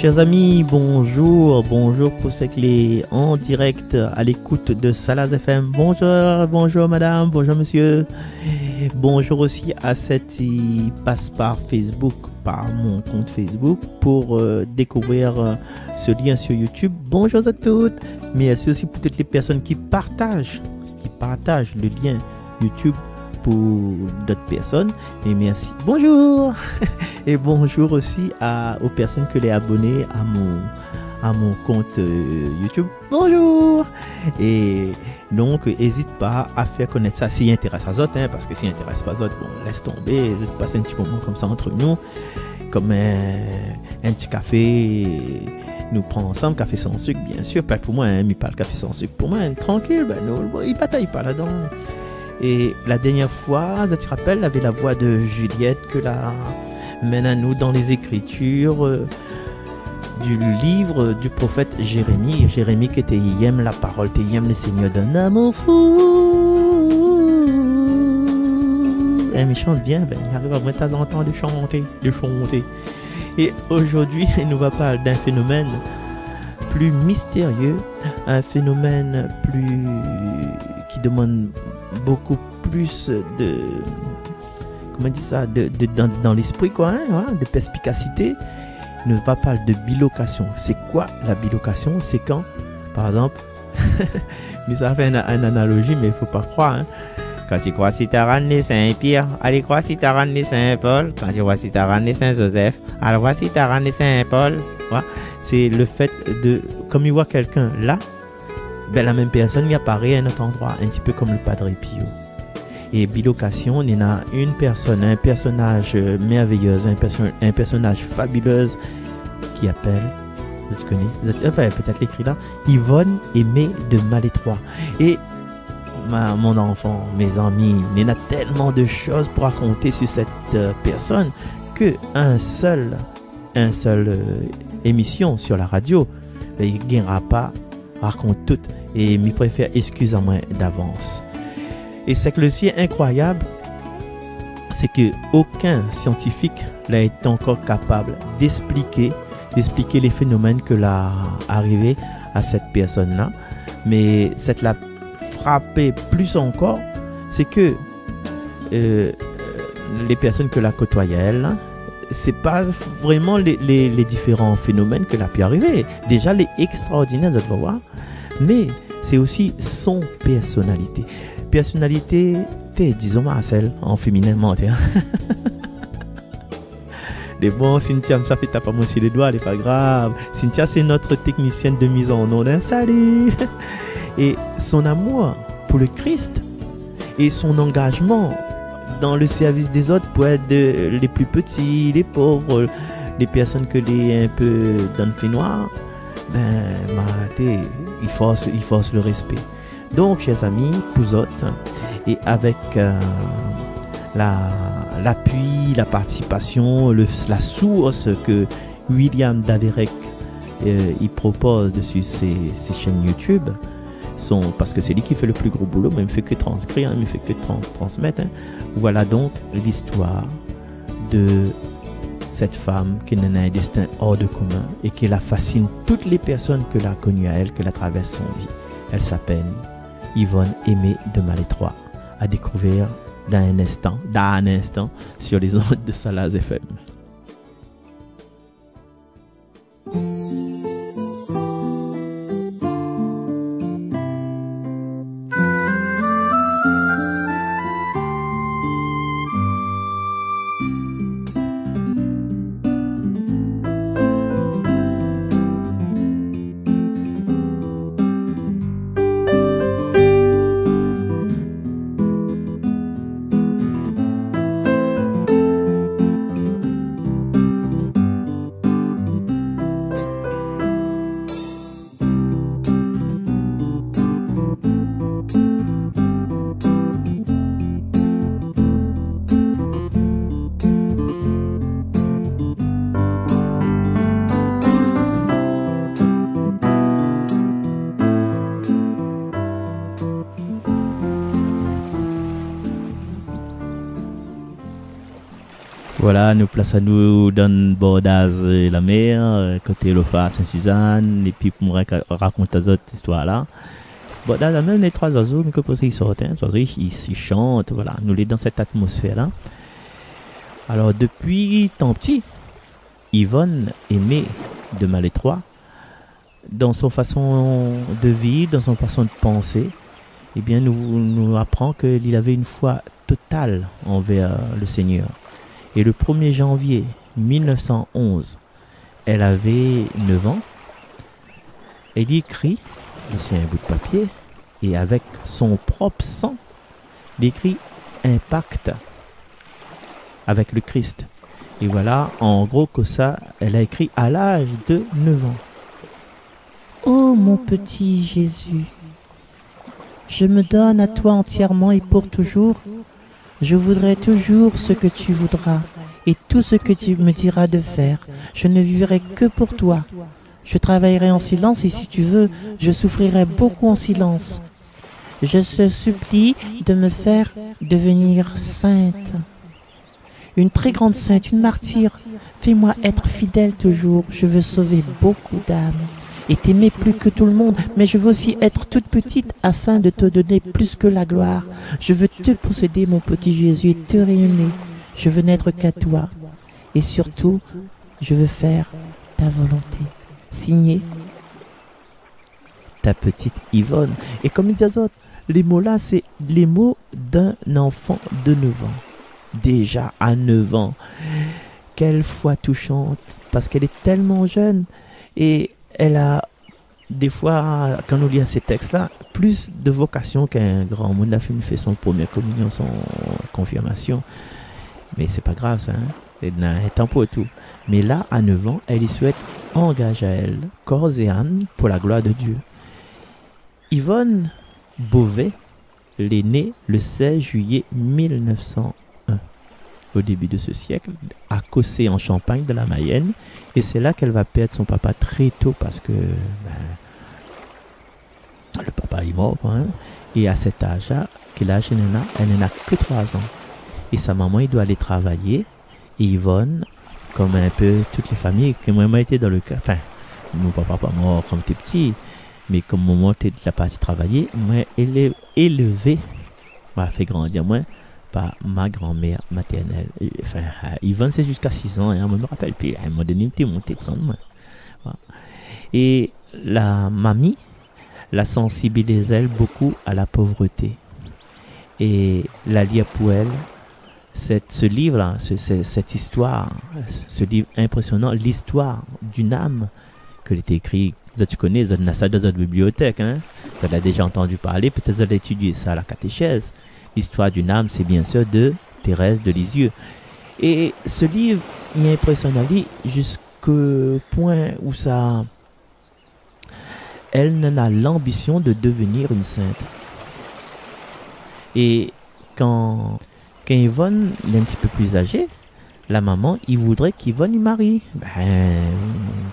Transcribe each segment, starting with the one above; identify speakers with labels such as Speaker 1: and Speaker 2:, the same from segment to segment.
Speaker 1: Chers amis, bonjour pour ceux qui sont en direct à l'écoute de Salaz FM. Bonjour madame, bonjour monsieur. Bonjour aussi à ceux qui passent par Facebook, par mon compte Facebook pour découvrir ce lien sur YouTube. Bonjour à toutes. Merci aussi pour toutes les personnes qui partagent le lien YouTube pour d'autres personnes. Et merci. Bonjour. Et bonjour aussi aux personnes que les abonnés à mon compte YouTube. Bonjour. Et donc n'hésite pas à faire connaître ça s'il intéresse à autres, parce que s'il intéresse pas aux autres, bon, laisse tomber, passe un petit moment comme ça entre nous, comme un petit café. Nous prenons ensemble, café sans sucre, bien sûr, pas pour moi, mais pas le café sans sucre pour moi, tranquille, nous, il bataille pas là-dedans. Et la dernière fois, je te rappelle, il y avait la voix de Juliette que la mène à nous dans les écritures du livre du prophète Jérémie. Jérémie qui était « aime la parole, aime le Seigneur d'un amour fou ». Il chante bien, il arrive à de temps en temps de chanter. Et aujourd'hui, il nous va parler d'un phénomène plus mystérieux, un phénomène qui demande beaucoup plus de, comment on dit ça, dans l'esprit quoi, de perspicacité. Il nous va parler de bilocation. C'est quoi la bilocation? C'est quand, par exemple, mais ça fait une analogie, mais il faut pas croire. Quand tu crois si tu as ramené Saint-Pierre, allez croire si tu as ramené Saint-Paul. Quand tu vois si tu as ramené Saint-Joseph, alors vois si tu as ramené Saint-Paul. Voilà. C'est le fait de, comme il voit quelqu'un là, la même personne il apparaît à un autre endroit, un petit peu comme le Padre Pio. Et bilocation, il y a une personne, un personnage merveilleux, un personnage fabuleux qui appelle, vous connaissez, peut-être l'écrit là, Yvonne Aimée de Malétroit. Et mon enfant, mes amis, il y a tellement de choses pour raconter sur cette personne que un seul émission sur la radio, il ne gagnera pas, raconte tout. Et je préfère excuse-moi d'avance. Et c'est que le ci est incroyable, c'est que aucun scientifique n'a été encore capable d'expliquer les phénomènes que l'a arrivé à cette personne-là. Mais cette l'a frappé plus encore, c'est que les personnes que la côtoyaient, elle, c'est pas vraiment les différents phénomènes que l'a pu arriver. Déjà les extraordinaires, vous allez voir, mais c'est aussi son personnalité. Personnalité, disons Marcel, en féminin menté. Mais bon, Cynthia, ça fait taper moi sur les doigts, c'est pas grave. Cynthia, c'est notre technicienne de mise en onde. Salut! Et son amour pour le Christ et son engagement dans le service des autres pour être les plus petits, les pauvres, les personnes que les un peu dans le fait noir, il force le respect. Donc, chers amis, pour autres, et avec l'appui, la participation, la source que William Daverec il propose dessus ses chaînes YouTube, parce que c'est lui qui fait le plus gros boulot, mais il ne fait que transcrire, il ne fait que transmettre. Voilà donc l'histoire de cette femme qui a un destin hors de commun et qui la fascine toutes les personnes que l'a connues à elle, que la traverse son vie. Elle s'appelle Yvonne Aimée de Malétroit, à découvrir dans un instant sur les ondes de Salaz FM. Voilà, nous plaçons nous dans le bord de la mer, côté Lofa, Saint-Suzanne, et puis pour me raconter cette histoire-là. Bon, dans la même, les trois oiseaux, nous que ils sortent, les oiseaux, ils chantent, voilà, nous les dans cette atmosphère-là. Alors, depuis tant petit, Yvonne aimait de Malétroit, dans son façon de vivre, dans son façon de penser, eh bien, nous apprend qu'il avait une foi totale envers le Seigneur. Et le 1er janvier 1911, elle avait 9 ans. Elle écrit, c'est un bout de papier, et avec son propre sang, elle écrit un pacte avec le Christ. Et voilà, en gros, que ça, elle a écrit à l'âge de 9 ans.
Speaker 2: Ô mon petit Jésus, je me donne à toi entièrement et pour toujours. Je voudrais toujours ce que tu voudras et tout ce que tu me diras de faire. Je ne vivrai que pour toi. Je travaillerai en silence et si tu veux, je souffrirai beaucoup en silence. Je te supplie de me faire devenir sainte. Une très grande sainte, une martyre. Fais-moi être fidèle toujours. Je veux sauver beaucoup d'âmes et t'aimer plus que tout le monde, mais je veux aussi être toute petite afin de te donner plus que la gloire. Je veux te posséder, mon petit Jésus, et te rayonner. Je veux n'être qu'à toi. Et surtout, je veux faire ta volonté. Signé
Speaker 1: ta petite Yvonne. Et comme ils disent autres, les mots là, c'est les mots d'un enfant de 9 ans. Déjà à 9 ans. Quelle foi touchante, parce qu'elle est tellement jeune et elle a, des fois, quand on lit ces textes-là, plus de vocation qu'un grand monde. La fille fait son première communion, son confirmation. Mais c'est pas grave, ça. Hein? C'est un temps pour tout. Mais là, à 9 ans, elle y souhaite engager à elle, corps et âme, pour la gloire de Dieu. Yvonne Beauvais, elle est née le 16 juillet 1901. Au début de ce siècle, à Cossé en Champagne de la Mayenne, et c'est là qu'elle va perdre son papa très tôt parce que le papa est mort, hein, et à cet âge-là, quel âge elle n'en a que 3 ans, et sa maman il doit aller travailler, et Yvonne, comme un peu toutes les familles qui ont été dans le cas, enfin, mon papa pas mort quand t'es petit, mais comme maman t'es de la partie travailler, moi elle est élevée, m'a fait grandir moi par ma grand-mère maternelle. Enfin, Yvonne, c'est jusqu'à 6 ans, hein, je me rappelle plus. À un moment donné, il était monté de son moi. Voilà. Et la mamie la sensibilise beaucoup à la pauvreté. Et la lire pour elle, ce livre-là, cette histoire, ce livre impressionnant, l'histoire d'une âme que l'était écrit. Tu connais, tu as ça dans notre bibliothèque, hein? Tu l'as déjà entendu parler, peut-être tu as étudié ça à la catéchèse. L'histoire d'une âme, c'est bien sûr de Thérèse de Lisieux. Et ce livre m'impressionne jusqu'au point où ça, elle en a l'ambition de devenir une sainte. Et quand Yvonne est un petit peu plus âgée, la maman, il voudrait qu'Yvonne y marie.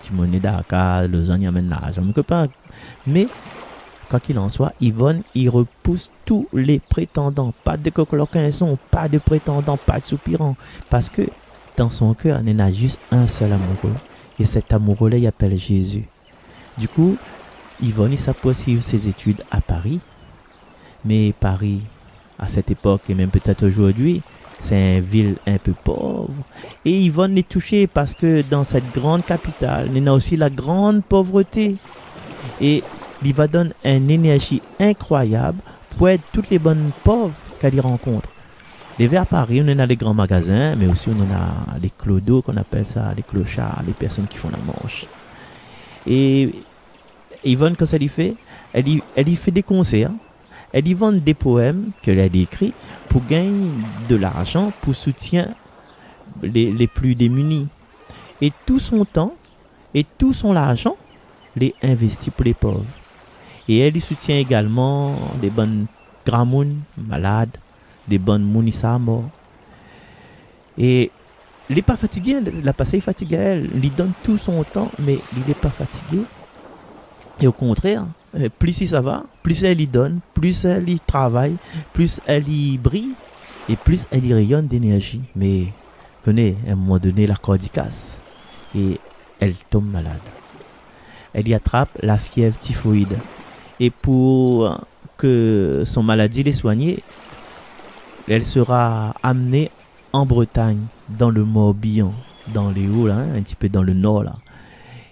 Speaker 1: Tu m'en es d'accord, le zone y amène l'argent, mais quoi qu'il en soit, Yvonne, il repousse tous les prétendants. Pas de coqueloquinson, pas de prétendants, pas de soupirants. Parce que dans son cœur, il y en a juste un seul amoureux. Et cet amoureux-là, il appelle Jésus. Du coup, Yvonne, il s'apprête suivre ses études à Paris. Mais Paris, à cette époque, et même peut-être aujourd'hui, c'est une ville un peu pauvre. Et Yvonne est touchée parce que dans cette grande capitale, il y a aussi la grande pauvreté. Et il va donner une énergie incroyable pour aider toutes les bonnes pauvres qu'elle y rencontre. Les vers à Paris, on en a les grands magasins, mais aussi on en a les clodos, qu'on appelle ça, les clochards, les personnes qui font la manche. Et Yvonne, quand elle y fait, elle y fait des concerts, elle y vend des poèmes qu'elle a écrits pour gagner de l'argent, pour soutenir les plus démunis. Et tout son temps, et tout son argent, les investit pour les pauvres. Et elle y soutient également des bonnes gramounes malades, des bonnes mounissa morts. Et il n'est pas fatigué, la passée est fatiguée, elle lui donne tout son temps, mais il n'est pas fatigué. Et au contraire, plus ça va, plus elle y donne, plus elle y travaille, plus elle y brille, et plus elle y rayonne d'énergie. Mais connais, à un moment donné, la corde y casse. Et elle tombe malade. Elle y attrape la fièvre typhoïde. Et pour que son maladie l'ait soignée, elle sera amenée en Bretagne, dans le Morbihan, dans les Hauts, là, un petit peu dans le nord. Là.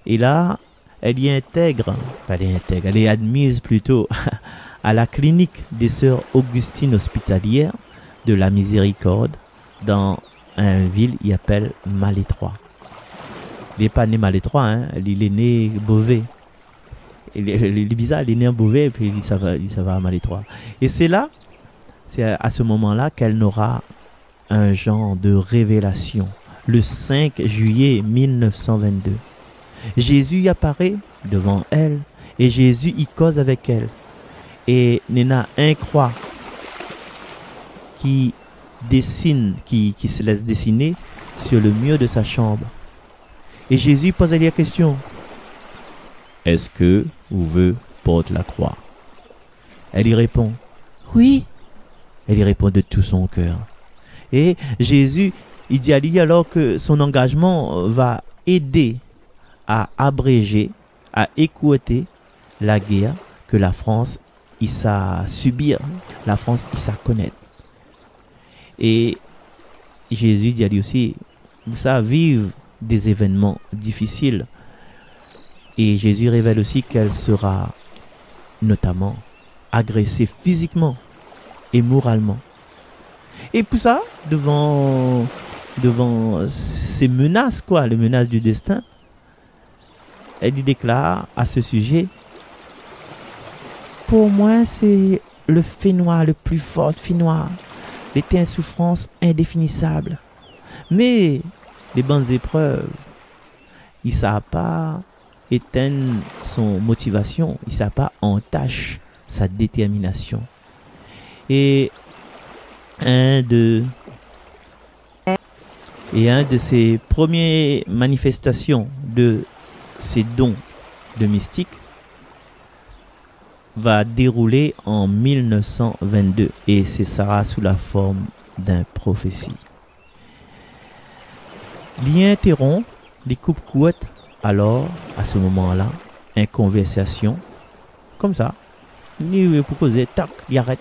Speaker 1: Et là, elle est admise plutôt à la clinique des sœurs Augustines hospitalières de la Miséricorde, dans une ville qu'il appelle Malétroit. Il n'est pas né Malétroit, hein, il est né Beauvais. Il est bizarre, il est né en Beauvais et puis il s'en va à Malétroit. Et c'est à ce moment-là qu'elle n'aura un genre de révélation. Le 5 juillet 1922. Jésus y apparaît devant elle et Jésus y cause avec elle. Et Nena un croix qui dessine, qui se laisse dessiner sur le mur de sa chambre. Et Jésus pose la question: est-ce que vous porte la croix? Elle y répond: oui. Elle y répond de tout son cœur. Et Jésus, il dit à lui alors que son engagement va aider à abréger, à écouter la guerre que la France il s'a subir, la France il s'a connaître. Et Jésus dit à lui aussi, vous savez, vivre des événements difficiles. Et Jésus révèle aussi qu'elle sera notamment agressée physiquement et moralement. Et pour ça, devant ces menaces, les menaces du destin, elle y déclare à ce sujet: pour moi, c'est le fait noir, le plus fort fait noir. Il était en souffrance indéfinissable. Mais les bonnes épreuves, il ne savent pas éteindre son motivation, il ne savent pas entacher sa détermination. Et un de ses premières manifestations de ses dons de mystique va dérouler en 1922 et ce sera sous la forme d'un prophétie. Il interrompt les coupes courtes alors à ce moment-là une conversation comme ça. Il pour causer, tac, il arrête.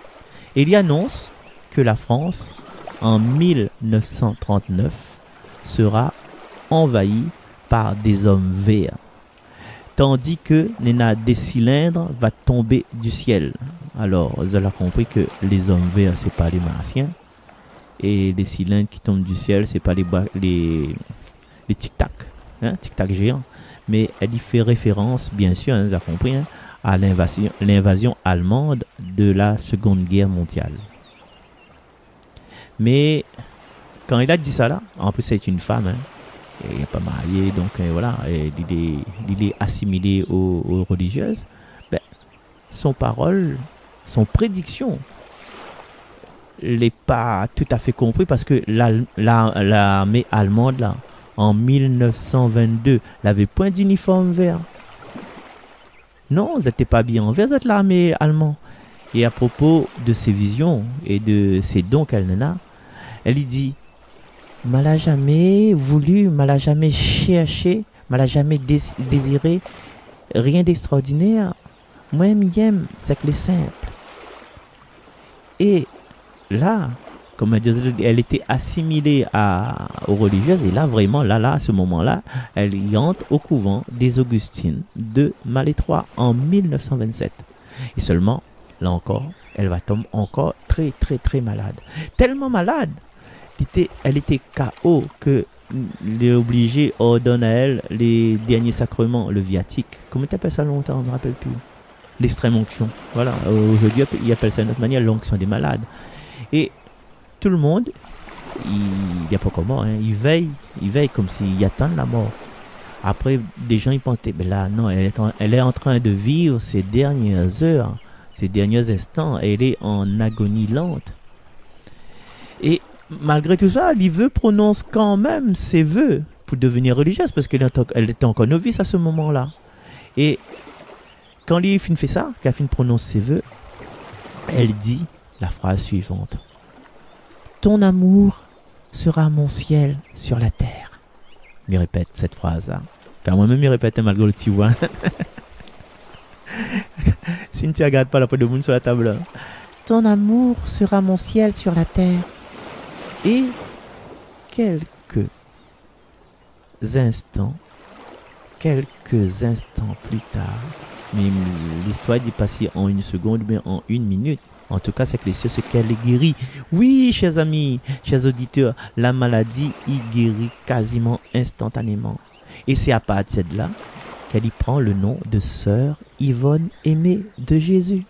Speaker 1: Et il annonce que la France en 1939 sera envahie par des hommes verts. Tandis que des cylindres va tomber du ciel. Alors, vous avez compris que les hommes verts, c'est pas les martiens. Et les cylindres qui tombent du ciel, c'est pas les tic-tac. Hein, tic-tac géants. Mais elle y fait référence, bien sûr, vous avez compris, hein, à l'invasion allemande de la Seconde Guerre mondiale. Mais, quand il a dit ça là, en plus c'est une femme, hein, il n'est pas marié, donc voilà, il est assimilé aux religieuses. Ben, son parole, son prédiction, n'est pas tout à fait compris parce que l'armée allemande, là, en 1922, n'avait point d'uniforme vert. Non, vous n'étiez pas bien en vert, vous êtes l'armée allemande. Et à propos de ses visions et de ses dons qu'elle en a, elle y dit: m'a l'a jamais voulu, m'a l'a jamais cherché, m'a l'a jamais désiré, rien d'extraordinaire. Moi, j'aime, c'est que les simples. Et là, comme elle était assimilée aux religieuses, et là, vraiment, à ce moment-là, elle y entre au couvent des Augustines de Malétroit en 1927. Et seulement, là encore, elle va tomber encore très, très, très malade. Tellement malade, elle était KO que les obligés ordonnent à elle les derniers sacrements, le viatique. Comment tu appelles ça longtemps? On ne me rappelle plus. L'extrême onction. Voilà. Aujourd'hui, ils appellent ça d'une autre manière l'onction des malades. Et tout le monde, il n'y a pas comment, hein, il veille comme s'il attend la mort. Après, des gens ils pensaient, ben là, non, elle est en train de vivre ses dernières heures, ses derniers instants, elle est en agonie lente. Et malgré tout ça, l'Yveux prononce quand même ses vœux pour devenir religieuse parce qu'elle était encore novice à ce moment-là. Et quand l'Yveux fait ça, qu'elle prononce ses vœux, elle dit la phrase suivante: ton amour
Speaker 2: sera mon ciel sur la terre.
Speaker 1: Me répète cette phrase-là. Enfin, moi-même, me répète malgré le petit voix. Cynthia, regarde pas la peau de monde sur la table.
Speaker 2: Ton amour sera mon ciel sur la terre.
Speaker 1: Et quelques instants plus tard, mais l'histoire dit passer en 1 seconde, mais en 1 minute. En tout cas, c'est que les cieux, ce qu'elle guérit. Oui, chers amis, chers auditeurs, la maladie y guérit quasiment instantanément. Et c'est à partir de là qu'elle y prend le nom de Sœur Yvonne Aimée de Jésus.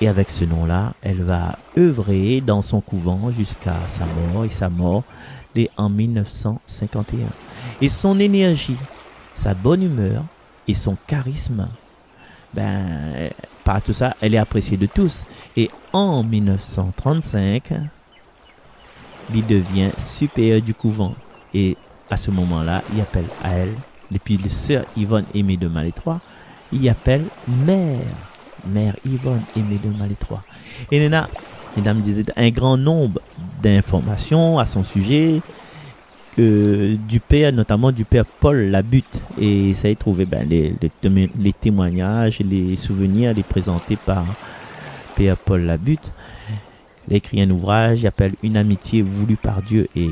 Speaker 1: Et avec ce nom-là, elle va œuvrer dans son couvent jusqu'à sa mort. Et sa mort est en 1951. Et son énergie, sa bonne humeur et son charisme, par tout ça, elle est appréciée de tous. Et en 1935, il devient supérieur du couvent. Et à ce moment-là, il appelle à elle, depuis la sœur Yvonne Aimée de Malétroit, il appelle Mère Yvonne Aimée de Malétroit. Et Nena, mesdames, disait un grand nombre d'informations à son sujet, du père, notamment du père Paul Labutte. Et ça y trouvé les témoignages, les souvenirs, les présentés par père Paul Labutte. Il a écrit un ouvrage, il appelle Une amitié voulue par Dieu. Et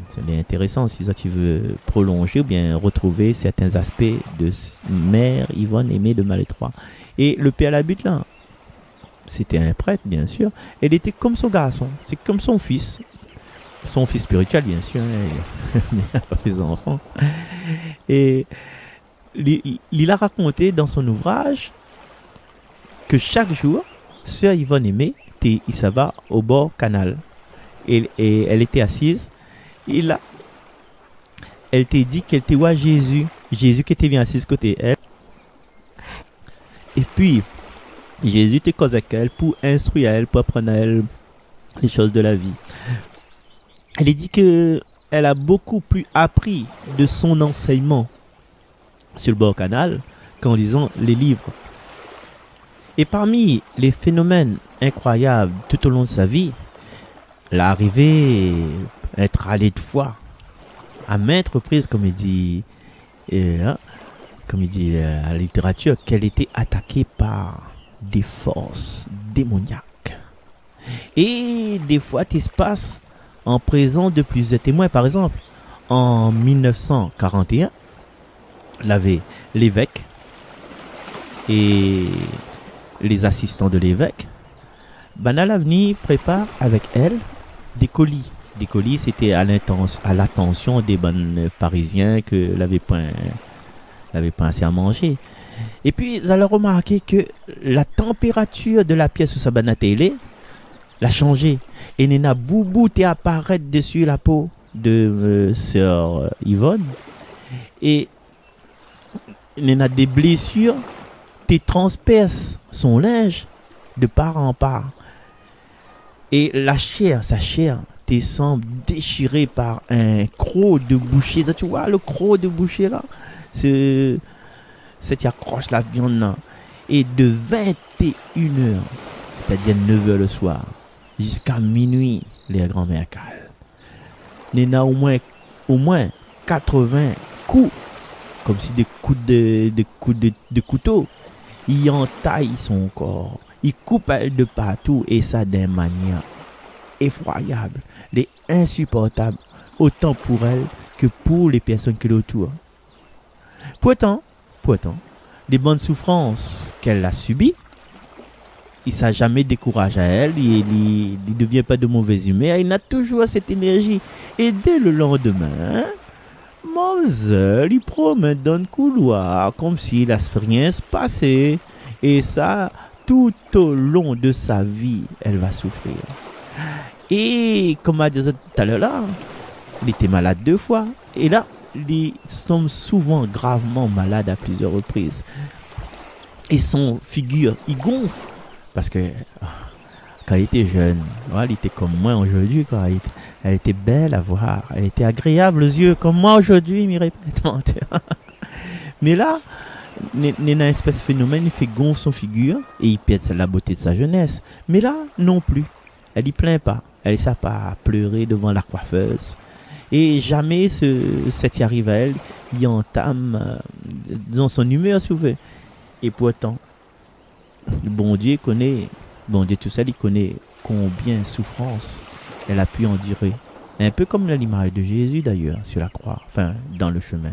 Speaker 1: c'est intéressant si tu veux prolonger ou bien retrouver certains aspects de Mère Yvonne Aimée de Malétroit. Et le père Labutte là, c'était un prêtre bien sûr. Elle était comme son garçon, c'est comme son fils spirituel bien sûr, mais pas ses enfants. Et il a raconté dans son ouvrage que chaque jour, sœur Yvonne Aimée il va au bord canal et elle était assise et là elle t'a dit qu'elle te voit Jésus qui était bien assis côté elle et puis Jésus te cause avec elle pour instruire elle, pour apprendre à elle les choses de la vie. Elle a dit que elle a beaucoup plus appris de son enseignement sur le bord canal qu'en lisant les livres. Et parmi les phénomènes incroyables tout au long de sa vie, elle est arrivée à être allée de foi à maintes reprises, comme il dit à la littérature, qu'elle était attaquée par des forces démoniaques. Et des fois, il se passe en présence de plusieurs témoins. Par exemple, en 1941, il y avait l'évêque et les assistants de l'évêque. Banal prépare avec elle des colis. Des colis, c'était à l'attention des bonnes Parisiens que n'avaient pas assez à manger. Et puis, vous allez remarquer que la température de la pièce où ça banane télé l'a changé. Et Nena Boubou t'est apparaître dessus la peau de sœur Yvonne. Et Nena des blessures t'es transperce son linge de part en part. Et sa chair t'es semble déchirée par un croc de boucher. Ça, tu vois le croc de boucher là, c'est qui accroche la viande là. Et de 21h, c'est-à-dire 9h le soir, jusqu'à minuit, les grands-mères calent. Nena au moins 80 coups, comme si des coups de couteau. Il entaille son corps, il coupe elle de partout, et ça d'une manière effroyable, et insupportable, autant pour elle que pour les personnes qui l'entourent. Pourtant, des bonnes souffrances qu'elle a subies, il ne s'est jamais découragé à elle, il ne devient pas de mauvaise humeur, il a toujours cette énergie. Et dès le lendemain, Mademoiselle, il promet dans le couloir comme s'il ne rien se passait. Et ça, tout au long de sa vie, elle va souffrir. Et comme a dit tout à l'heure là, il était malade 2 fois. Et là, il tombe souvent gravement malade à plusieurs reprises. Et son figure, il gonfle. Parce que quand il était jeune, voilà, il était comme moi aujourd'hui, quoi. Elle était belle à voir, elle était agréable aux yeux, comme moi aujourd'hui, il me répète. Mais là, il y a un espèce de phénomène, il fait gonfler son figure et il perd la beauté de sa jeunesse. Mais là, non plus. Elle y plaint pas. Elle s'est pas pleurer devant la coiffeuse. Et jamais cette y arrive à elle, il entame dans son humeur souvent. Et pourtant, le bon Dieu connaît, bon Dieu tout seul, il connaît combien de souffrance elle a pu endurer. Un peu comme l'image de Jésus d'ailleurs, sur la croix, enfin dans le chemin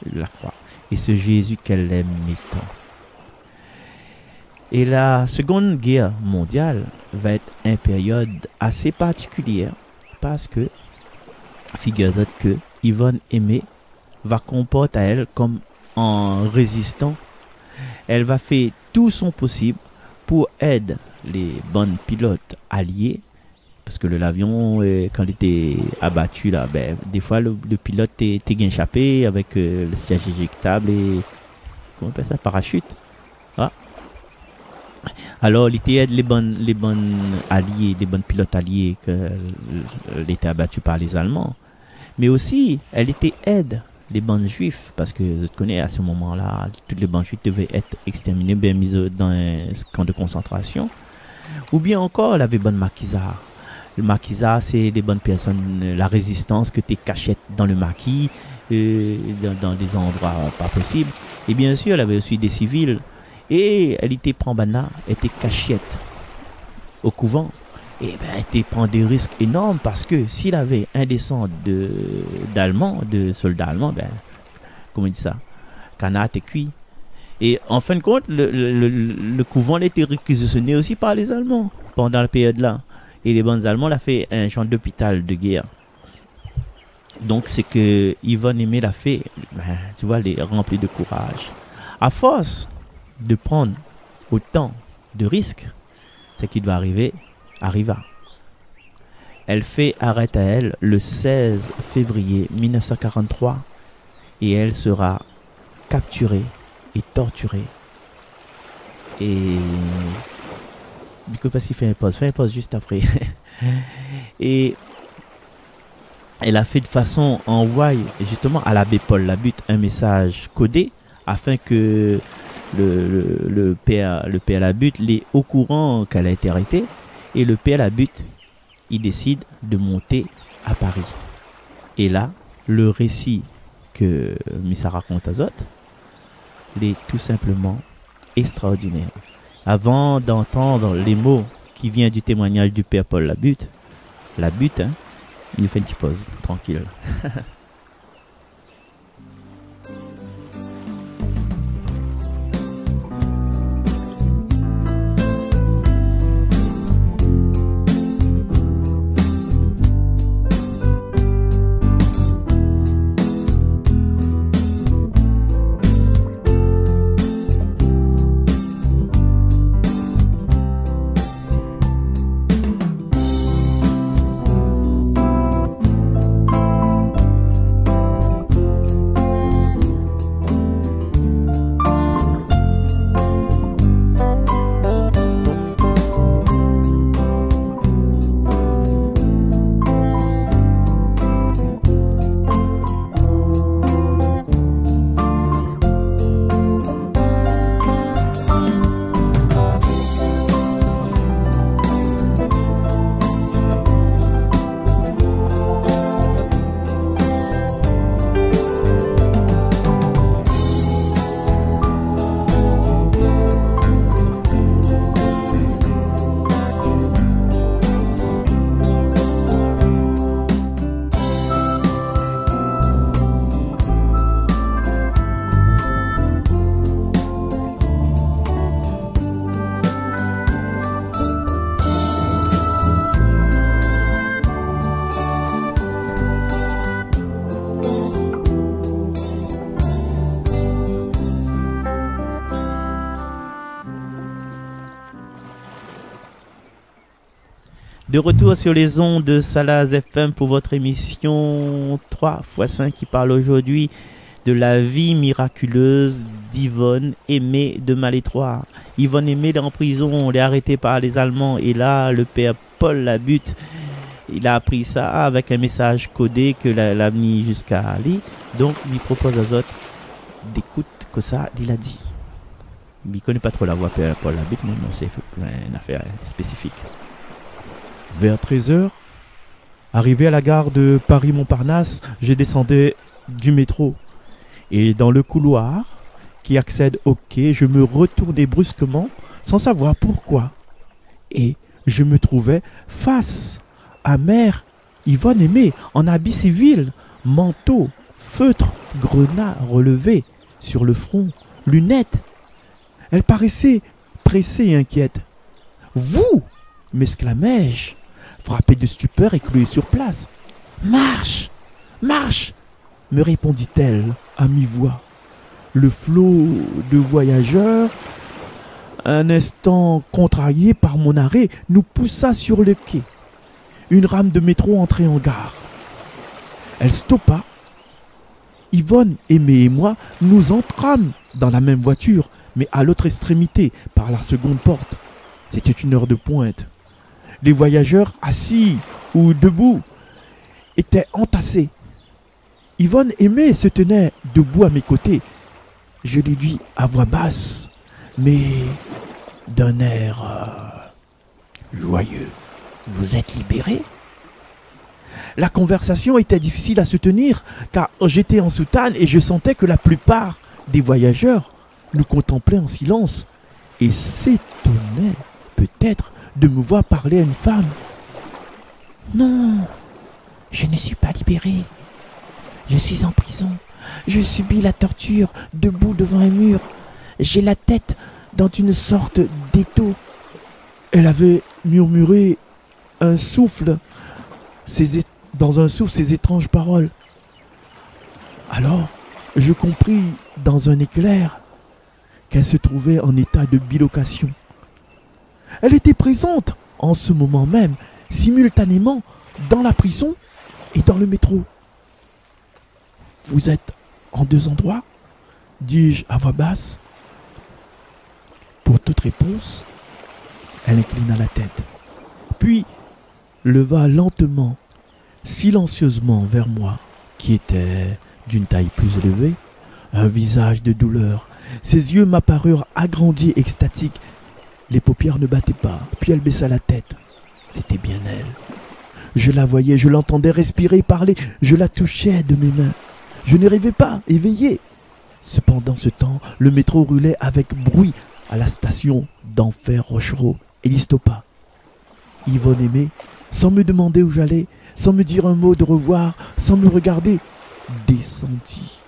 Speaker 1: de la croix. Et ce Jésus qu'elle aime tant. Et la Seconde Guerre mondiale va être une période assez particulière parce que, figure-toi que Yvonne Aimée va comporter à elle comme en résistant. Elle va faire tout son possible pour aider les bons pilotes alliés. Parce que l'avion, quand il était abattu, là, ben, des fois le pilote était échappé avec le siège éjectable et comment on appelle ça, parachute. Ah. Alors, il était aide les bonnes alliés, les bons pilotes alliés qu'elle était abattue par les Allemands. Mais aussi, elle était aide les bons juifs, parce que je te connais à ce moment-là, tous les bons juifs devaient être exterminés, bien mis dans un camp de concentration. Ou bien encore, elle avait bonne maquisard. Le maquisard, c'est les bonnes personnes, la résistance que tu cachettes dans le maquis, dans des endroits pas possibles. Et bien sûr, elle avait aussi des civils. Et elle était prend-bana, elle était cachette au couvent. Et ben, elle était prend des risques énormes parce que s'il avait un descend d'Allemands, de soldats allemands, ben, comment on dit ça, canard était cuit. Et en fin de compte, le couvent a été réquisitionné aussi par les Allemands pendant la période-là. Et les bons Allemands l'ont fait un champ d'hôpital de guerre. Donc c'est que Yvonne Aimée l'a fait, ben, tu vois, les rempli de courage. À force de prendre autant de risques, ce qui doit arriver, arriva. Elle fait arrêt à elle le 16 février 1943 et elle sera capturée et torturée. Et du coup, parce qu'il fait un pause juste après. Et elle a fait de façon à envoyer justement à l'abbé Paul Labutte un message codé afin que le père Labutte l'est au courant qu'elle a été arrêtée. Et le père Labutte, il décide de monter à Paris. Et là, le récit que Missa raconte à Zot, il est tout simplement extraordinaire. Avant d'entendre les mots qui viennent du témoignage du père Paul Labutte, hein, il nous fait une petite pause, tranquille. De retour sur les ondes de Salaz FM pour votre émission 3x5 qui parle aujourd'hui de la vie miraculeuse d'Yvonne Aimée de Malétroit. Yvonne Aimée est en prison, on l'est arrêté par les Allemands et là le père Paul Labutte, il a appris ça avec un message codé que l'a mis jusqu'à lui. Donc il propose aux autres d'écouter que ça il a dit. Il ne connaît pas trop la voix père Paul Labutte, mais c'est une affaire spécifique. Vers 13 heures, arrivé à la gare de Paris-Montparnasse, je descendais du métro. Et dans le couloir qui accède au quai, je me retournais brusquement sans savoir pourquoi. Et je me trouvais face à mère Yvonne Aimée en habit civil, manteau, feutre, grenat relevé sur le front, lunettes. Elle paraissait pressée et inquiète. « Vous !» m'exclamai-je, frappé de stupeur et cloué sur place. « Marche, marche !» me répondit-elle à mi-voix. Le flot de voyageurs, un instant contrarié par mon arrêt, nous poussa sur le quai. Une rame de métro entrait en gare. Elle stoppa. Yvonne Aimée et moi, nous entrâmes dans la même voiture, mais à l'autre extrémité, par la seconde porte. C'était une heure de pointe. Les voyageurs, assis ou debout, étaient entassés. Yvonne Aimée se tenait debout à mes côtés. Je lui dis à voix basse, mais d'un air joyeux. « Vous êtes libéré ?» La conversation était difficile à se tenir, car j'étais en soutane et je sentais que la plupart des voyageurs nous contemplaient en silence et s'étonnaient peut-être de me voir parler à une femme. « Non, je ne suis pas libéré. Je suis en prison. Je subis la torture, debout devant un mur. J'ai la tête dans une sorte d'étau. » Elle avait murmuré un souffle, dans un souffle ces étranges paroles. Alors, je compris dans un éclair qu'elle se trouvait en état de bilocation. Elle était présente en ce moment même, simultanément, dans la prison et dans le métro. « Vous êtes en deux endroits ?» dis-je à voix basse. Pour toute réponse, elle inclina la tête, puis leva lentement, silencieusement vers moi, qui était d'une taille plus élevée, un visage de douleur. Ses yeux m'apparurent agrandis, extatiques. Les paupières ne battaient pas, puis elle baissa la tête. C'était bien elle. Je la voyais, je l'entendais respirer, parler, je la touchais de mes mains. Je ne rêvais pas, éveillé. Cependant, ce temps, le métro roulait avec bruit à la station d'Enfer Rochereau. Elle y stoppa. Yvonne Aimée, sans me demander où j'allais, sans me dire un mot de revoir, sans me regarder, descendit.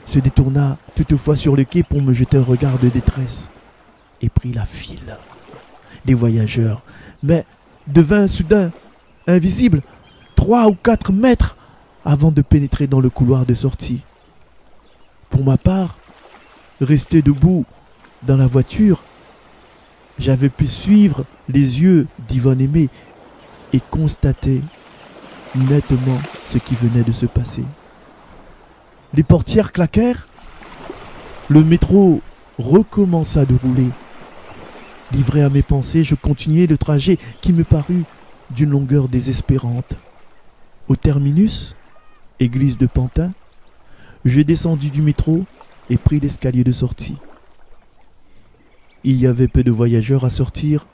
Speaker 1: Se détourna toutefois sur le quai pour me jeter un regard de détresse et prit la file des voyageurs, mais devint soudain invisible 3 ou 4 mètres avant de pénétrer dans le couloir de sortie. Pour ma part, resté debout dans la voiture, j'avais pu suivre les yeux d'Yvonne Aimée et constater nettement ce qui venait de se passer. Les portières claquèrent, le métro recommença de rouler. Livré à mes pensées, je continuai le trajet qui me parut d'une longueur désespérante. Au terminus, église de Pantin, je descendis du métro et pris l'escalier de sortie. Il y avait peu de voyageurs à sortir.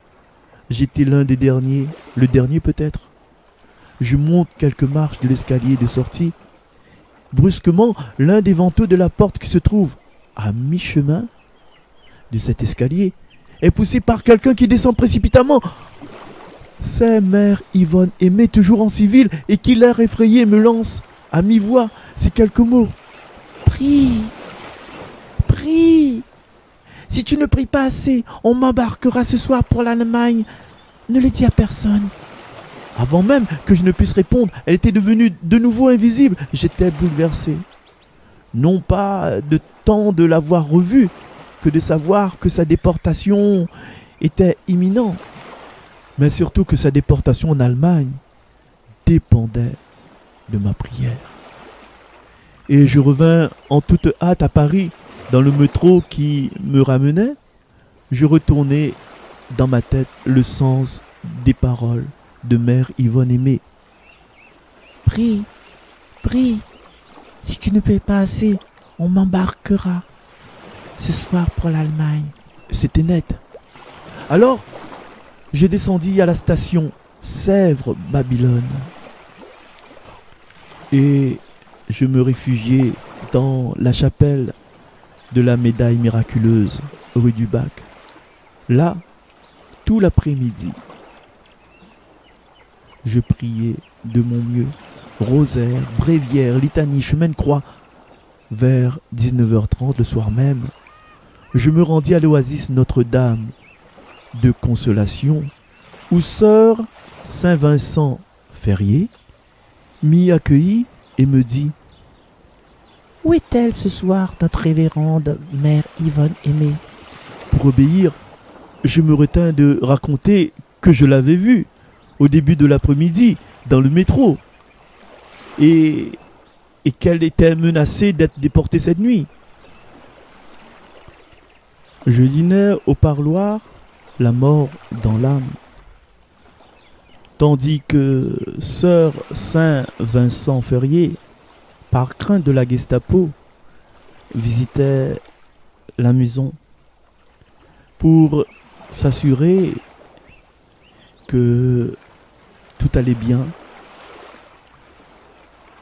Speaker 1: J'étais l'un des derniers, le dernier peut-être. Je monte quelques marches de l'escalier de sortie. Brusquement, l'un des vantaux de la porte qui se trouve à mi-chemin de cet escalier est poussé par quelqu'un qui descend précipitamment. C'est mère Yvonne Aimée, toujours en civil, et qui, l'air effrayé, me lance à mi-voix ces quelques mots. « Prie, prie. Si tu ne pries pas assez, on m'embarquera ce soir pour l'Allemagne. Ne le dis à personne. » Avant même que je ne puisse répondre, elle était devenue de nouveau invisible. J'étais bouleversé. Non pas de temps de l'avoir revue, que de savoir que sa déportation était imminente, mais surtout que sa déportation en Allemagne dépendait de ma prière. Et je revins en toute hâte à Paris, dans le métro qui me ramenait. Je retournais dans ma tête le sens des paroles de mère Yvonne Aimée. Prie, prie. Si tu ne payes pas assez, on m'embarquera ce soir pour l'Allemagne. C'était net. Alors, je descendis à la station Sèvres-Babylone et je me réfugiai dans la chapelle de la médaille miraculeuse rue du Bac. Là, tout l'après-midi, je priais de mon mieux, rosaire, bréviaire, litanie, chemin de croix. Vers 19h30 le soir même, je me rendis à l'oasis Notre-Dame de Consolation, où sœur Saint-Vincent Ferrier m'y accueillit et me dit:
Speaker 2: Où est-elle ce soir, notre révérende mère Yvonne aimée?
Speaker 1: Pour obéir, je me retins de raconter que je l'avais vue au début de l'après-midi dans le métro et qu'elle était menacée d'être déportée cette nuit. Je dînais au parloir, la mort dans l'âme, tandis que sœur Saint-Vincent Ferrier, par crainte de la Gestapo, visitait la maison pour s'assurer que tout allait bien.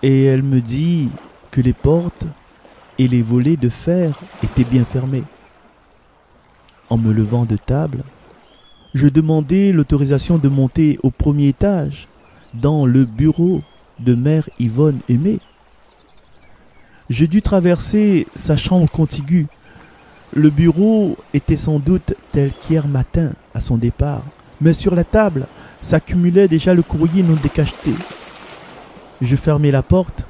Speaker 1: Et elle me dit que les portes et les volets de fer étaient bien fermés. En me levant de table, je demandai l'autorisation de monter au premier étage, dans le bureau de mère Yvonne aimée. Je dus traverser sa chambre contiguë. Le bureau était sans doute tel qu'hier matin à son départ, mais sur la table s'accumulait déjà le courrier non décacheté. Je fermai la porte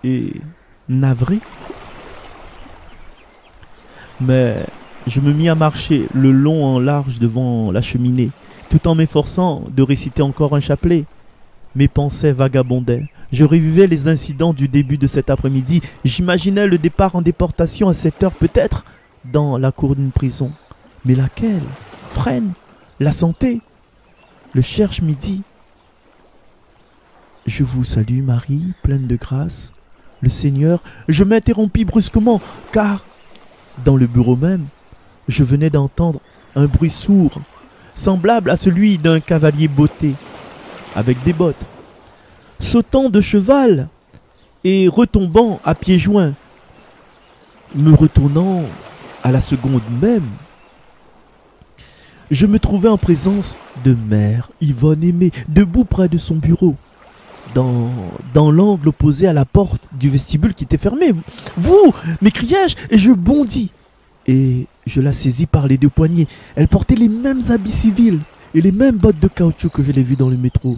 Speaker 1: et, navré, mais je me mis à marcher le long en large devant la cheminée, tout en m'efforçant de réciter encore un chapelet. Mes pensées vagabondaient. Je revivais les incidents du début de cet après-midi. J'imaginais le départ en déportation à 7 heures peut-être, dans la cour d'une prison. Mais laquelle? Freine? La santé? Le cherche midi. Je vous salue Marie, pleine de grâce. Le Seigneur, je m'interrompis brusquement, car, dans le bureau même, je venais d'entendre un bruit sourd, semblable à celui d'un cavalier botté, avec des bottes, sautant de cheval et retombant à pieds joints. Me retournant à la seconde même, je me trouvais en présence de mère Yvonne aimée, debout près de son bureau, dans l'angle opposé à la porte du vestibule qui était fermée. « Vous !» m'écriai-je, et je bondis. Et je la saisis par les deux poignets. Elle portait les mêmes habits civils et les mêmes bottes de caoutchouc que je l'ai vue dans le métro.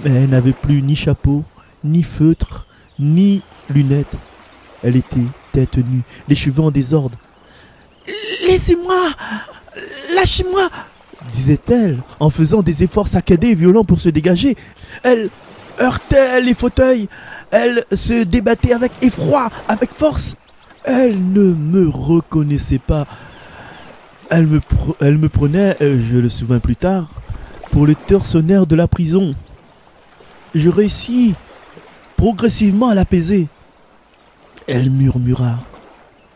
Speaker 1: Mais elle n'avait plus ni chapeau, ni feutre, ni lunettes. Elle était tête nue, les cheveux en désordre. « Laissez-moi! Lâchez-moi !» disait-elle, en faisant des efforts saccadés et violents pour se dégager. Elle heurtait les fauteuils, elle se débattait avec effroi, avec force. Elle ne me reconnaissait pas. Elle me prenait, je le souvins plus tard, pour le tortionnaire de la prison. Je réussis progressivement à l'apaiser. Elle murmura: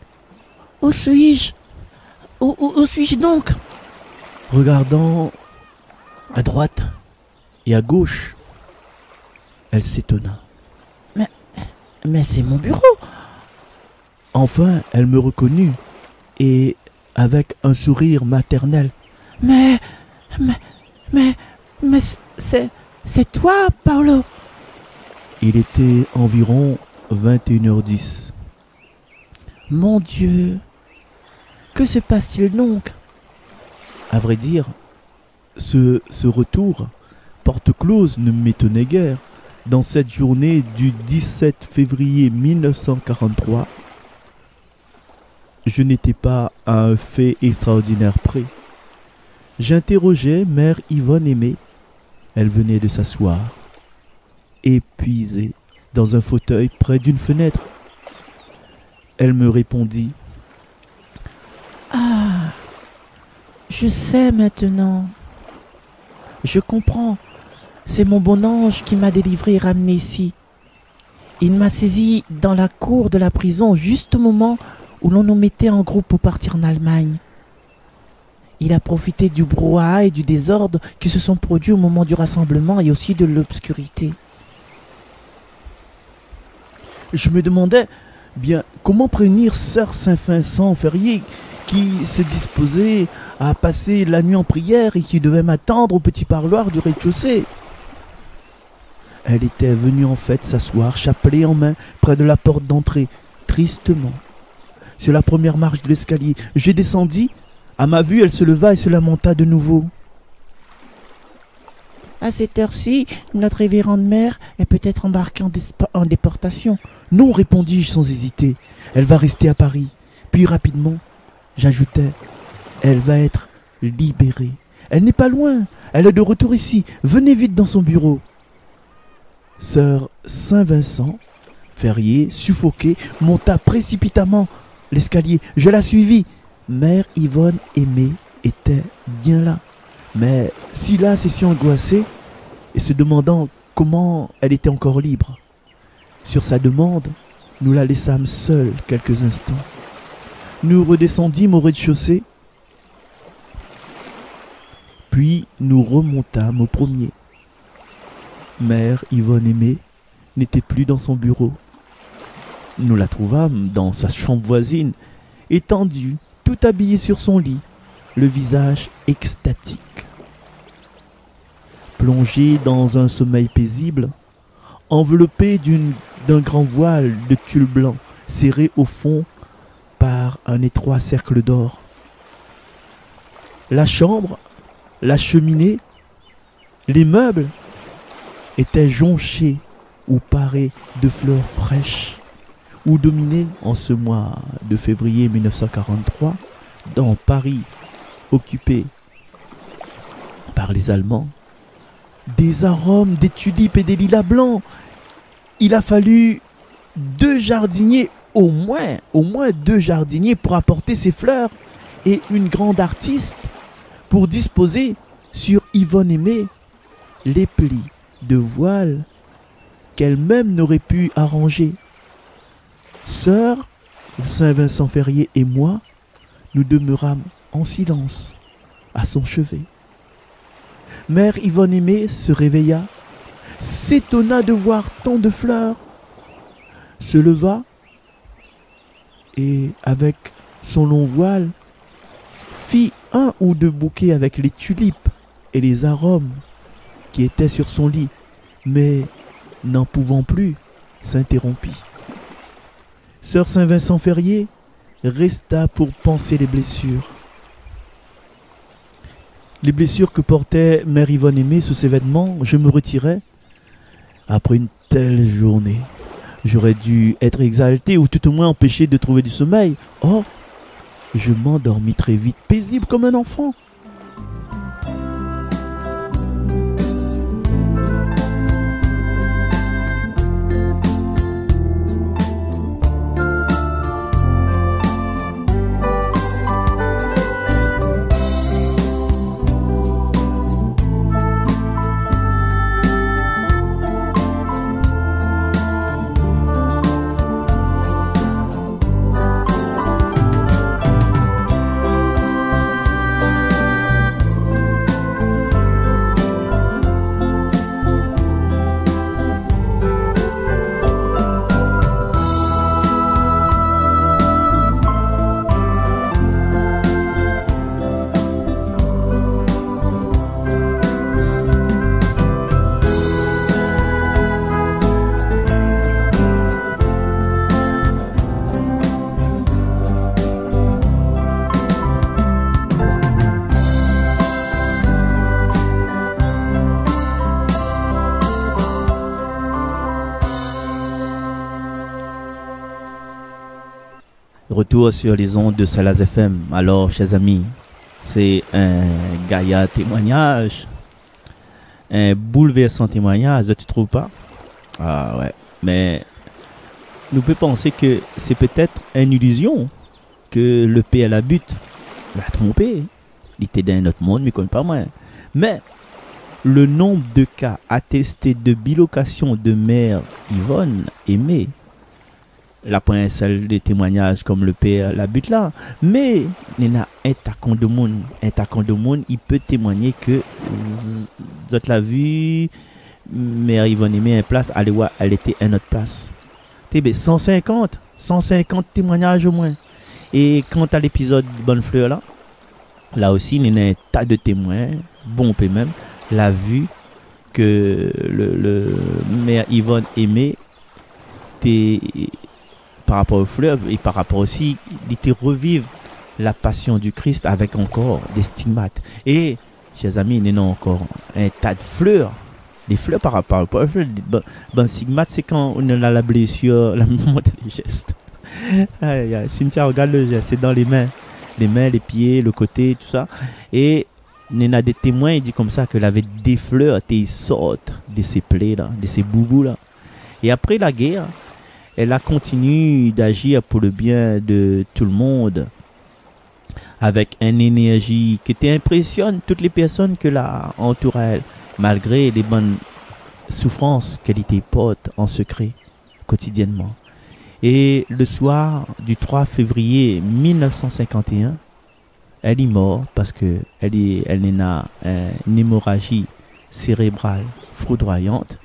Speaker 1: « Où suis-je? Où suis-je donc ?» Regardant à droite et à gauche, elle s'étonna. « Mais c'est mon bureau !» Enfin, elle me reconnut, et avec un sourire maternel: « Mais c'est toi, Paolo !» Il était environ 21h10. Mon Dieu, que se passe-t-il donc? À vrai dire, ce retour porte close ne m'étonnait guère. Dans cette journée du 17 février 1943, je n'étais pas à un fait extraordinaire près. J'interrogeais mère Yvonne aimée. Elle venait de s'asseoir, épuisée, dans un fauteuil près d'une fenêtre. Elle me répondit: « Ah, je sais maintenant. Je comprends. C'est mon bon ange qui m'a délivré et ramené ici. Il m'a saisi dans la cour de la prison juste au moment où l'on nous mettait en groupe pour partir en Allemagne.
Speaker 2: Il a profité du brouhaha et du désordre qui se sont produits au moment du rassemblement et aussi de l'obscurité.
Speaker 3: Je me demandais bien comment prévenir sœur Saint-Vincent Ferrier qui se disposait à passer la nuit en prière et qui devait m'attendre au petit parloir du rez-de-chaussée. Elle était venue en fait s'asseoir, chapelet en main, près de la porte d'entrée, tristement. Sur la première marche de l'escalier, je descendis. À ma vue, elle se leva et se lamenta de nouveau.
Speaker 2: À cette heure-ci, notre révérende mère est peut-être embarquée en déportation.
Speaker 3: Non, répondis-je sans hésiter. Elle va rester à Paris. Puis rapidement, j'ajoutai, elle va être libérée. Elle n'est pas loin. Elle est de retour ici. Venez vite dans son bureau. Sœur Saint-Vincent Ferrier, suffoquée, monta précipitamment l'escalier. Je la suivis. Mère Yvonne Aimée était bien là. Mais Silas est si angoissé et se demandant comment elle était encore libre. Sur sa demande, nous la laissâmes seule quelques instants. Nous redescendîmes au rez-de-chaussée, puis nous remontâmes au premier. Mère Yvonne Aimée n'était plus dans son bureau. Nous la trouvâmes dans sa chambre voisine, étendue, tout habillée sur son lit, le visage extatique. Plongée dans un sommeil paisible, enveloppée d'un grand voile de tulle blanc, serré au fond par un étroit cercle d'or. La chambre, la cheminée, les meubles étaient jonchés ou parés de fleurs fraîches, ou dominés en ce mois de février 1943, dans Paris, occupé par les Allemands, des arômes, des tulipes et des lilas blancs. Il a fallu 2 jardiniers, au moins 2 jardiniers pour apporter ces fleurs et une grande artiste pour disposer sur Yvonne Aimée les plis de voile qu'elle-même n'aurait pu arranger. Sœur Saint-Vincent Ferrier et moi, nous demeurâmes en silence à son chevet. Mère Yvonne Aimée se réveilla, s'étonna de voir tant de fleurs, se leva et, avec son long voile, fit 1 ou 2 bouquets avec les tulipes et les arômes qui étaient sur son lit, mais n'en pouvant plus, s'interrompit. Sœur Saint-Vincent Ferrier resta pour panser les blessures. Les blessures que portait Mère Yvonne Aimée sous ses vêtements, je me retirais. Après une telle journée, j'aurais dû être exalté ou tout au moins empêché de trouver du sommeil. Or, je m'endormis très vite, paisible comme un enfant. Retour sur les ondes de Salaz FM. Alors, chers amis, c'est un gaillard témoignage, un bouleversant témoignage, tu trouves pas? Ah ouais, mais nous pouvons penser que c'est peut-être une illusion, que le Père la but l'a trompé. Il était dans notre monde, mais connaît pas moi. Mais le nombre de cas attestés de bilocation de Mère Yvonne Aimée
Speaker 1: la point un seul de témoignage comme le père la but là, mais il y a un tacon de monde, il peut témoigner que vous l'a vu, mère Yvonne aimé une place, elle était à une autre place. 150 témoignages au moins. Et quant à l'épisode Bonne Fleur là aussi il y a un tas de témoins, bon peu même, l'a vu que le mère Yvonne aimé par rapport au fleuve et par rapport aussi, il était revivre la passion du Christ avec encore des stigmates. Et, chers amis, il y a encore un tas de fleurs. Les fleurs par rapport aux fleurs. Bon, stigmate, c'est quand on a la blessure, la montée des gestes. Cynthia, regarde le geste, c'est dans les mains, les pieds, le côté, tout ça. Et il y a des témoins, il dit comme ça, qu'il avait des fleurs qui sortent de ces plaies là, de ces boubous là. Et après la guerre, elle a continué d'agir pour le bien de tout le monde avec une énergie qui impressionne toutes les personnes que la entouraient elle, malgré les bonnes souffrances qu'elle était porte en secret quotidiennement. Et le soir du 3 février 1951, elle est morte parce qu'elle a une hémorragie cérébrale foudroyante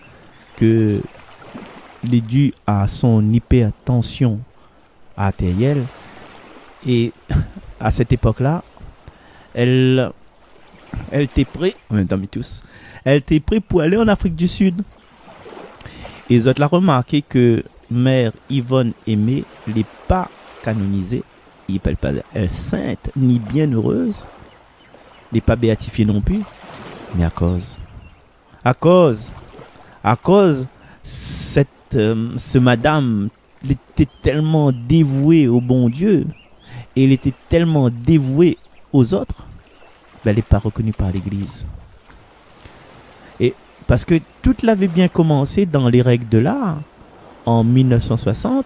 Speaker 1: que est dû à son hypertension artérielle. Et à cette époque-là, elle était prête, en même temps tous, elle était prête pour aller en Afrique du Sud. Et ils ont remarqué que mère Yvonne Aimé n'est pas canonisée, il n'est pas elle sainte ni bienheureuse, n'est pas béatifiée non plus, mais à cause ce madame était tellement dévouée au bon Dieu et elle était tellement dévouée aux autres, elle n'est pas reconnue par l'église. Et parce que tout l'avait bien commencé dans les règles de l'art en 1960,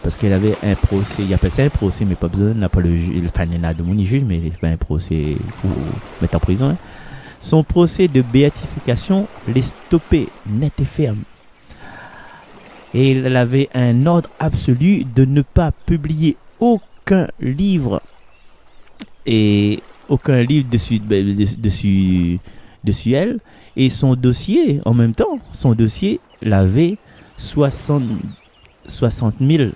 Speaker 1: parce qu'elle avait un procès, il appelle ça un procès, mais pas besoin, n'a pas le juge, enfin il y en a de mon juge, mais c'est pas un procès, il faut mettre en prison. Hein. Son procès de béatification les stoppait net et ferme. Et elle avait un ordre absolu de ne pas publier aucun livre dessus elle. Et son dossier, en même temps, l'avait 60 000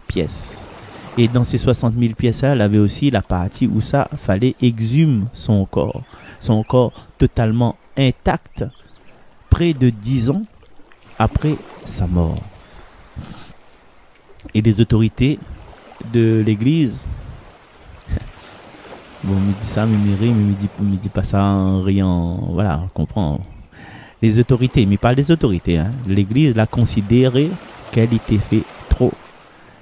Speaker 1: pièces. Et dans ces 60 000 pièces-là, elle avait aussi la partie où ça fallait exhumer son corps totalement intact, près de 10 ans après sa mort. Et les autorités de l'église, bon, me dit ça, me dit pas ça en riant, voilà, on comprend. Les autorités, mais pas les autorités, hein. L'église l'a considéré qu'elle était fait trop.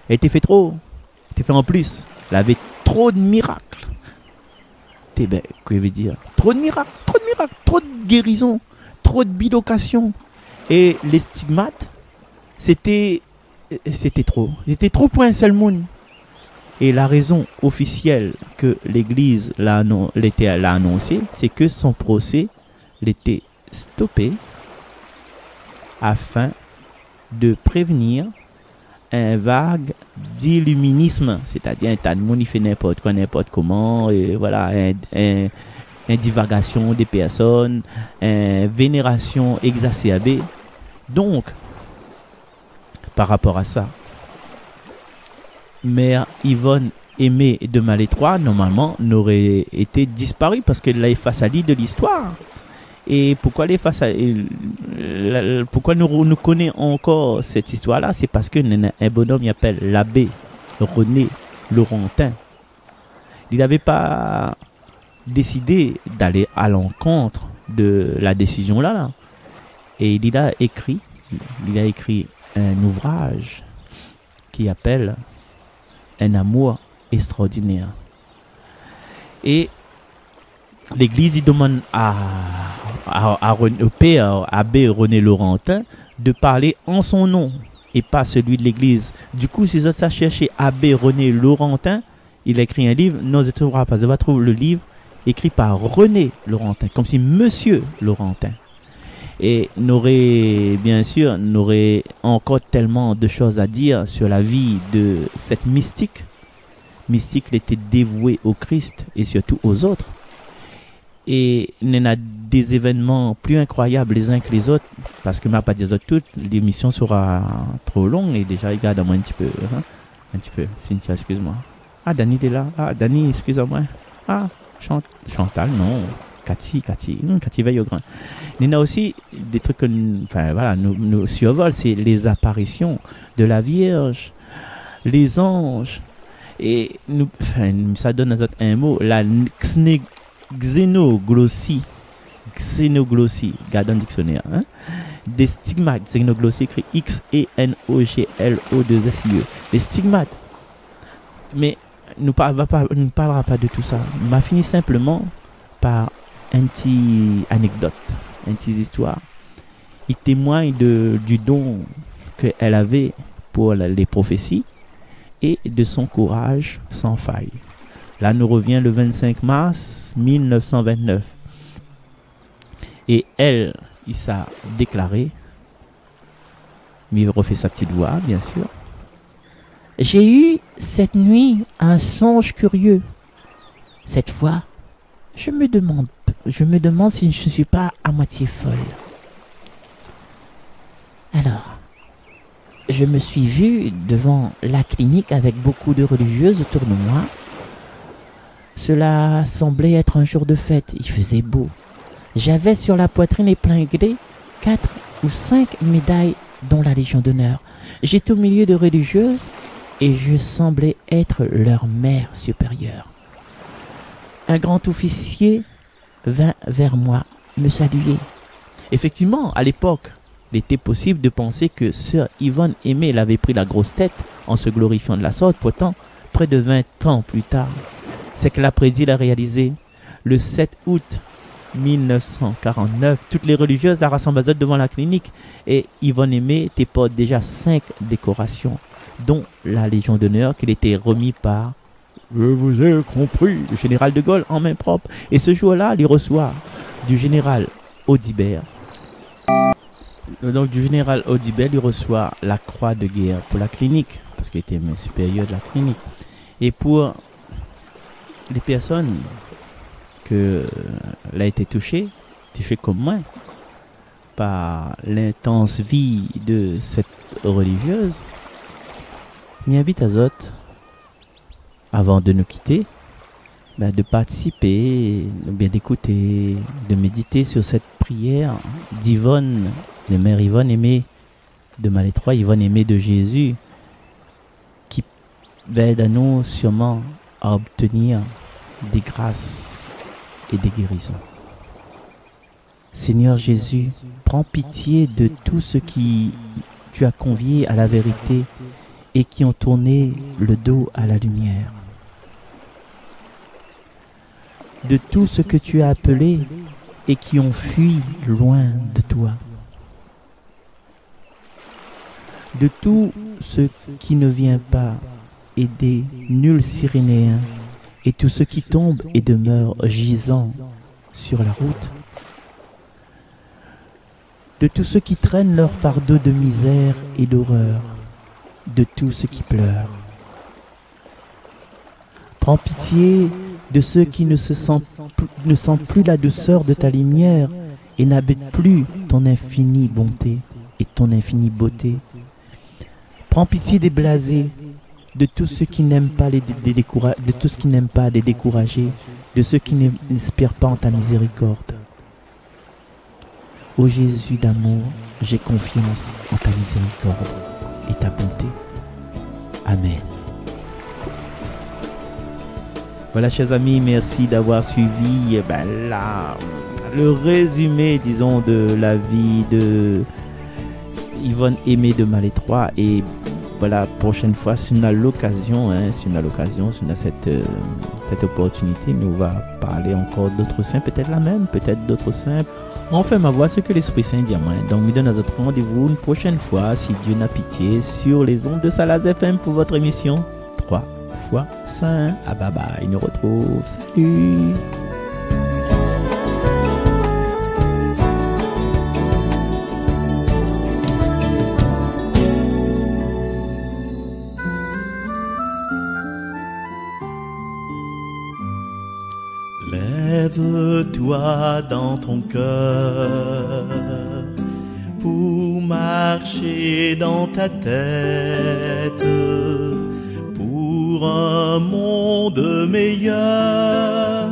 Speaker 1: Elle était fait trop. Elle était fait en plus. Elle avait trop de miracles. Ben, quoi veut dire? Trop de miracles, trop de guérisons, trop de bilocations. Et les stigmates, c'était trop. C'était trop pour un seul monde. Et la raison officielle que l'église l'a annoncé, c'est que son procès l'était stoppé afin de prévenir un vague d'illuminisme, c'est-à-dire un tas de monde qui fait n'importe quoi, n'importe comment, et voilà, une divagation des personnes, une vénération exacerbée. Donc, par rapport à ça, mère Yvonne Aimé de Malétroit, normalement, n'aurait été disparue parce qu'elle est face à l'île de l'histoire. Et pourquoi pourquoi nous connaissons encore cette histoire-là? C'est parce que un bonhomme qui s'appelle l'abbé René Laurentin. Il n'avait pas décidé d'aller à l'encontre de la décision là. Et il a écrit un ouvrage qui appelle Un amour extraordinaire. Et l'église il demande au père abbé René Laurentin de parler en son nom et pas celui de l'église. Du coup, si vous avez cherché abbé René Laurentin, il a écrit un livre, non, vous ne trouverez pas. Vous allez trouver le livre écrit par René Laurentin, comme si Monsieur Laurentin. Et n'aurait encore tellement de choses à dire sur la vie de cette mystique. Mystique, elle était dévouée au Christ et surtout aux autres. Et il y en a des événements plus incroyables les uns que les autres, parce que je ne vais pas dire toutes, l'émission sera trop longue et déjà, regarde-moi un petit peu. Hein? Un petit peu. Cynthia, excuse-moi. Ah, Dani, t'es là. Ah, Dani, excuse-moi. Ah, Chantal, non. Cathy veille au grain. Il y en a aussi des trucs que nous survolons, c'est les apparitions de la Vierge, les anges, et ça donne à un mot, la xénoglossie, regarde dans le dictionnaire, hein? Des stigmates, xénoglossie écrit X-E-N-O-G-L-O-2-S-I-E, les stigmates. Mais ne parlera pas de tout ça. On m'a fini simplement par une petite anecdote, une petite histoire. Il témoigne du don qu'elle avait pour les prophéties et de son courage sans faille. Là, nous revient le 25 mars 1929. Et elle, il s'est déclaré, mais il refait sa petite voix, bien sûr.
Speaker 2: J'ai eu cette nuit un songe curieux. Cette fois, je me demande si je ne suis pas à moitié folle. Alors, je me suis vue devant la clinique avec beaucoup de religieuses autour de moi. Cela semblait être un jour de fête, il faisait beau. J'avais sur la poitrine épinglée 4 ou 5 médailles, dont la Légion d'honneur. J'étais au milieu de religieuses et je semblais être leur mère supérieure. Un grand officier vint vers moi, me saluer.
Speaker 1: Effectivement, à l'époque, il était possible de penser que sœur Yvonne Aimée l'avait pris la grosse tête en se glorifiant de la sorte. Pourtant, près de 20 ans plus tard, c'est qu'elle a prédit la réaliser. Le 7 août 1949, toutes les religieuses la rassemblent devant la clinique et Yvonne Aimée porte déjà 5 décorations, dont la Légion d'honneur qu'il était remis par, je vous ai compris, le général de Gaulle en main propre. Et ce jour-là, il reçoit du général Audibert. Donc du général Audibert, il reçoit la croix de guerre pour la clinique, parce qu'il était main supérieur de la clinique. Et pour les personnes que a été touchées comme moi, par l'intense vie de cette religieuse, il invite à autres, avant de nous quitter, de participer, bien d'écouter, de méditer sur cette prière d'Yvonne, de Mère Yvonne Aimée de Malétroit, Yvonne Aimée de Jésus, qui va aider à nous sûrement à obtenir des grâces et des guérisons. Seigneur Jésus, prends pitié de tous ceux qui tu as conviés à la vérité et qui ont tourné le dos à la lumière. De tout ce que tu as appelé et qui ont fui loin de toi. De tout ce qui ne vient pas aider nul Cyrénéen et tout ce qui tombe et demeure gisant sur la route. De tous ceux qui traînent leur fardeau de misère et d'horreur. De tous ceux qui pleurent. Prends pitié de ceux qui ne sentent plus la douceur de ta lumière et n'habitent plus ton infinie bonté et ton infinie beauté. Prends pitié des blasés, de tous ceux qui n'aiment pas des découragés, de ceux qui n'espèrent pas en ta miséricorde. Ô Jésus d'amour, j'ai confiance en ta miséricorde et ta bonté. Amen. Voilà, chers amis, merci d'avoir suivi le résumé, disons, de la vie de Yvonne Aimée de Malétroit. Et voilà, prochaine fois, si on a l'occasion, si on a cette opportunité, nous va parler encore d'autres saints, peut-être la même, peut-être d'autres saints. Enfin, ma voix, ce que l'Esprit Saint dit à moi. Donc, nous donne à notre rendez-vous une prochaine fois, si Dieu n'a pitié, sur les ondes de Salaz FM pour votre émission 3 fois Saint. Ah, bye bye, nous retrouve. Salut.
Speaker 3: Lève-toi dans ton cœur pour marcher dans ta tête, pour un monde meilleur.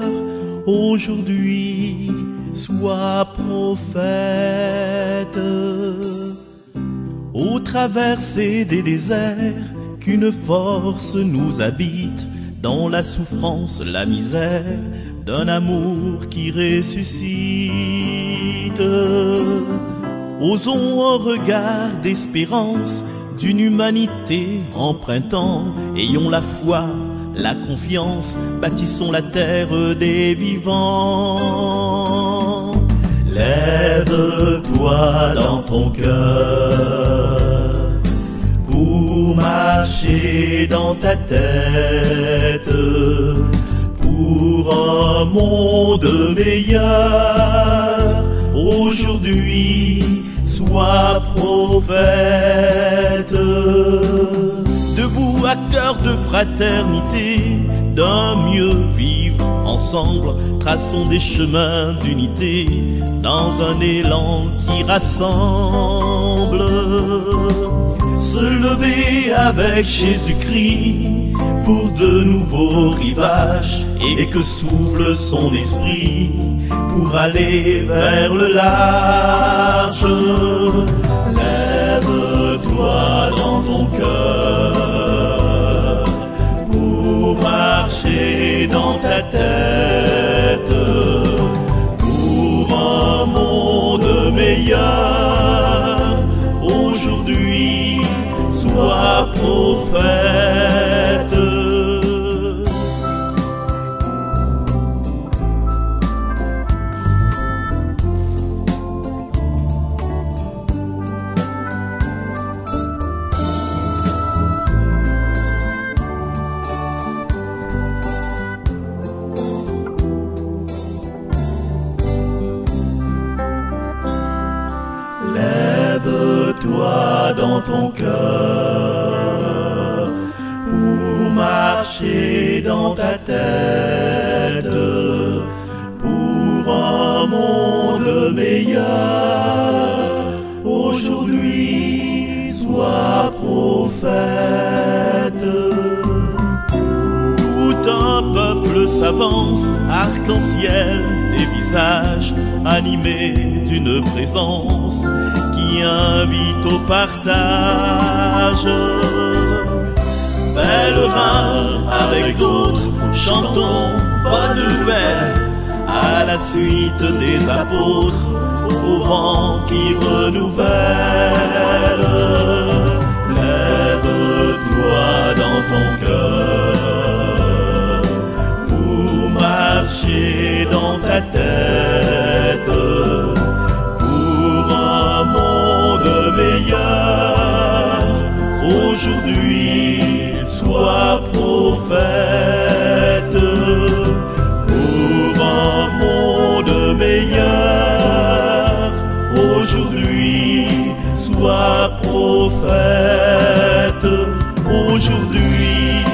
Speaker 3: Aujourd'hui, sois prophète. Au traverser des déserts, qu'une force nous habite, dans la souffrance, la misère, d'un amour qui ressuscite. Osons un regard d'espérance, d'une humanité empruntant, ayons la foi, la confiance, bâtissons la terre des vivants. Lève-toi dans ton cœur pour marcher dans ta tête, pour un monde meilleur. Aujourd'hui, sois prophète. Debout, acteur de fraternité, d'un mieux vivre ensemble, traçons des chemins d'unité dans un élan qui rassemble. Se lever avec Jésus-Christ pour de nouveaux rivages, et que souffle son esprit pour aller vers le large. Lève-toi dans ton cœur pour marcher dans ta tête, pour un monde meilleur. Aujourd'hui, sois prophète. Lève-toi dans ton cœur pour marcher dans ta tête, pour un monde meilleur. Aujourd'hui, sois prophète. Tout un peuple s'avance, arc-en-ciel des visages animés d'une présence qui invite au partage. Pèlerins avec d'autres, chantons bonne nouvelle à la suite des apôtres, au vent qui renouvelle. Lève-toi dans ton cœur pour marcher dans ta tête, pour un monde meilleur. Aujourd'hui, sois prophète, pour un monde meilleur. Aujourd'hui, sois prophète. Aujourd'hui,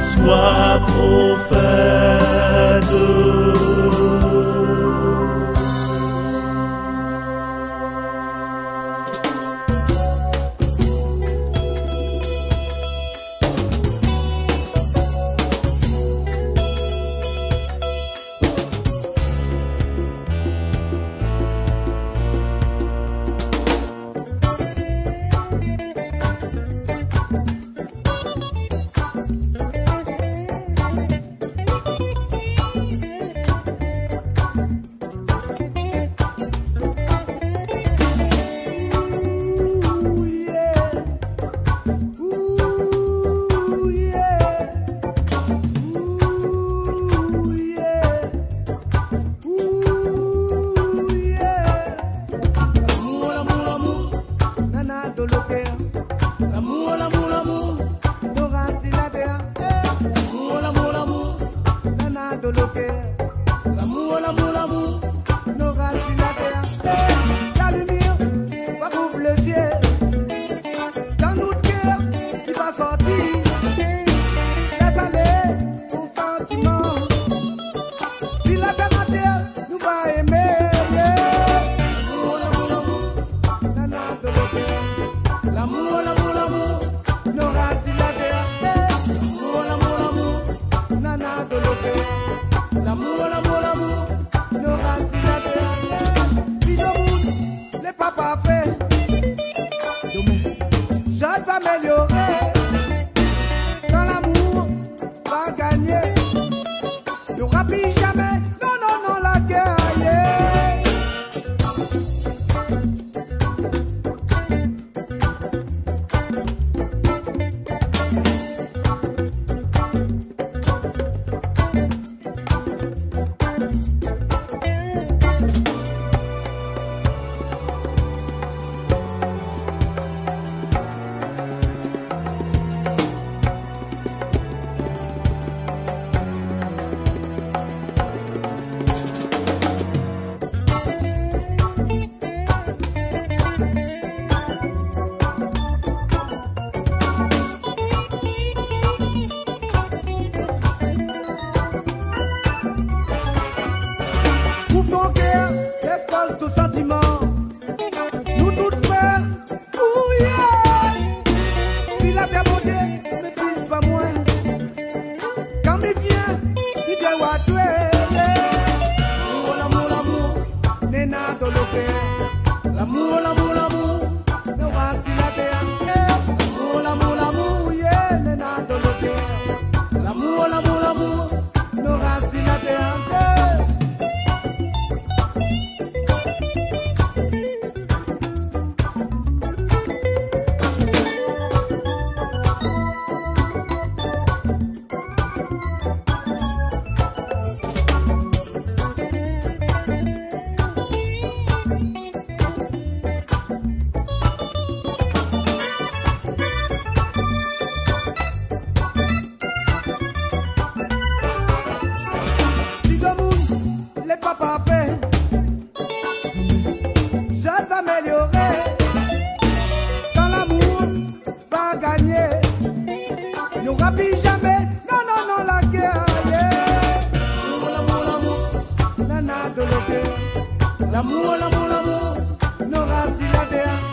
Speaker 3: sois prophète.
Speaker 4: s'améliorer. Quand l'amour va gagner, ne rapide jamais, non, non, non, la guerre. L'amour, l'amour, l'amour, n'aura si la terre.